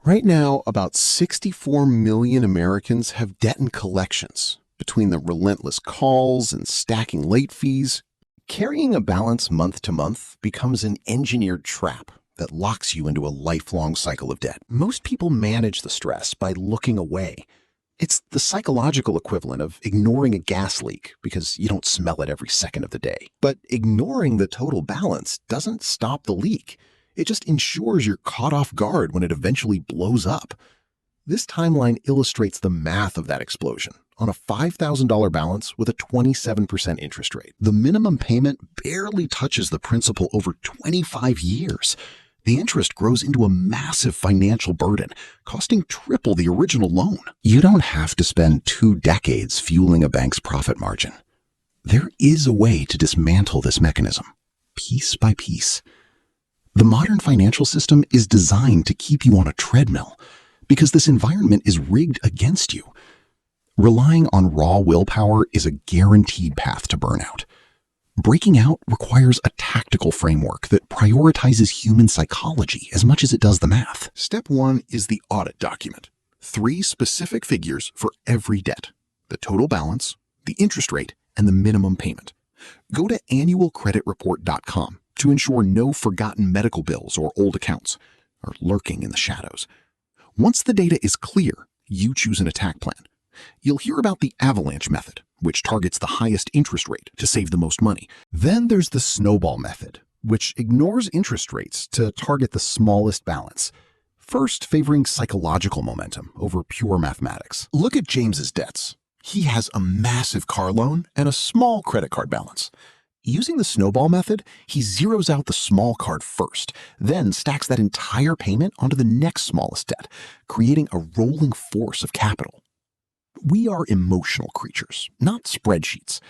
Right now, about 64 million Americans have debt and collections. Between the relentless calls and stacking late fees, carrying a balance month to month becomes an engineered trap that locks you into a lifelong cycle of debt. Most people manage the stress by looking away. It's the psychological equivalent of ignoring a gas leak because you don't smell it every second of the day. But ignoring the total balance doesn't stop the leak. It just ensures you're caught off guard when it eventually blows up. This timeline illustrates the math of that explosion on a $5,000 balance with a 27% interest rate. The minimum payment barely touches the principal over 25 years. The interest grows into a massive financial burden, costing triple the original loan. You don't have to spend 2 decades fueling a bank's profit margin. There is a way to dismantle this mechanism, piece by piece. The modern financial system is designed to keep you on a treadmill because this environment is rigged against you. Relying on raw willpower is a guaranteed path to burnout. Breaking out requires a tactical framework that prioritizes human psychology as much as it does the math. Step 1 is the audit document. 3 specific figures for every debt: the total balance, the interest rate, and the minimum payment. Go to annualcreditreport.com to ensure no forgotten medical bills or old accounts are lurking in the shadows. Once the data is clear, you choose an attack plan. You'll hear about the Avalanche method, which targets the highest interest rate to save the most money. Then there's the Snowball Method, which ignores interest rates to target the smallest balance, first favoring psychological momentum over pure mathematics. Look at James's debts. He has a massive car loan and a small credit card balance. Using the Snowball Method, he zeroes out the small card first, then stacks that entire payment onto the next smallest debt, creating a rolling force of capital. We are emotional creatures, not spreadsheets.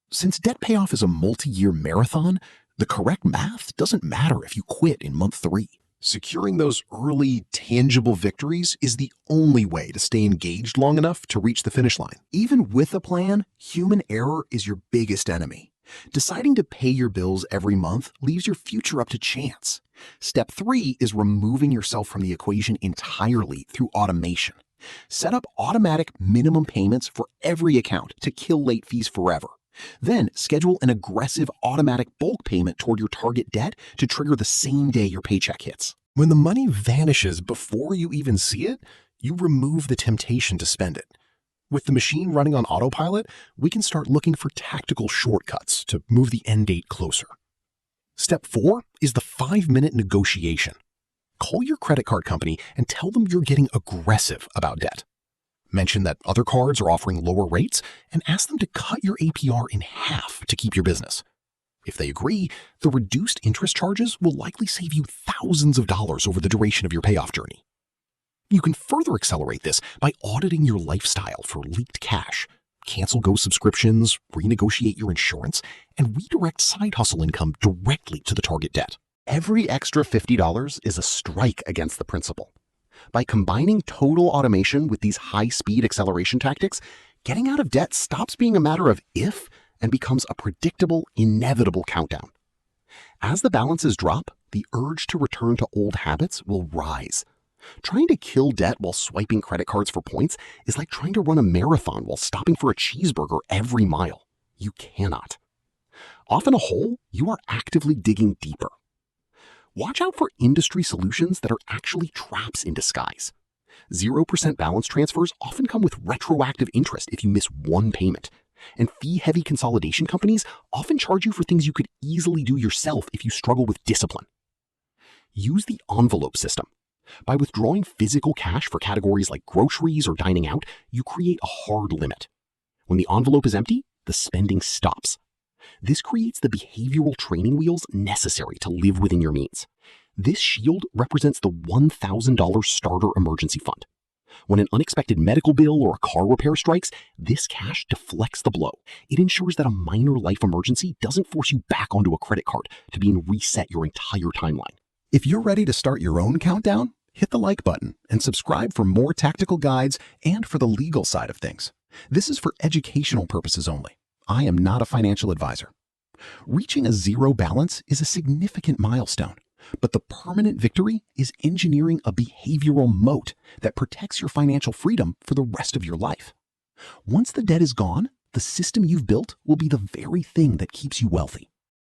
Since debt payoff is a multi-year marathon, the correct math doesn't matter if you quit in month 3. Securing those early, tangible victories is the only way to stay engaged long enough to reach the finish line. Even with a plan, human error is your biggest enemy. Deciding to pay your bills every month leaves your future up to chance. Step 3 is removing yourself from the equation entirely through automation. Set up automatic minimum payments for every account to kill late fees forever. Then schedule an aggressive automatic bulk payment toward your target debt to trigger the same day your paycheck hits. When the money vanishes before you even see it, you remove the temptation to spend it. With the machine running on autopilot, we can start looking for tactical shortcuts to move the end date closer. Step 4 is the 5-minute negotiation. Call your credit card company and tell them you're getting aggressive about debt. Mention that other cards are offering lower rates and ask them to cut your APR in half to keep your business. If they agree, the reduced interest charges will likely save you thousands of dollars over the duration of your payoff journey. You can further accelerate this by auditing your lifestyle for leaked cash, cancel Go subscriptions, renegotiate your insurance, and redirect side hustle income directly to the target debt. Every extra $50 is a strike against the principal. By combining total automation with these high-speed acceleration tactics, getting out of debt stops being a matter of if and becomes a predictable, inevitable countdown. As the balances drop, the urge to return to old habits will rise. Trying to kill debt while swiping credit cards for points is like trying to run a marathon while stopping for a cheeseburger every mile. You cannot. Off in a hole, you are actively digging deeper. Watch out for industry solutions that are actually traps in disguise. 0% balance transfers often come with retroactive interest if you miss one payment. And fee-heavy consolidation companies often charge you for things you could easily do yourself if you struggle with discipline. Use the envelope system. By withdrawing physical cash for categories like groceries or dining out, you create a hard limit. When the envelope is empty, the spending stops. This creates the behavioral training wheels necessary to live within your means. This shield represents the $1,000 starter emergency fund. When an unexpected medical bill or a car repair strikes, this cash deflects the blow. It ensures that a minor life emergency doesn't force you back onto a credit card to be reset your entire timeline. If you're ready to start your own countdown, hit the like button and subscribe for more tactical guides and for the legal side of things. This is for educational purposes only. I am not a financial advisor. Reaching a zero balance is a significant milestone, But the permanent victory is engineering a behavioral moat that protects your financial freedom for the rest of your life. Once the debt is gone, the system you've built will be the very thing that keeps you wealthy.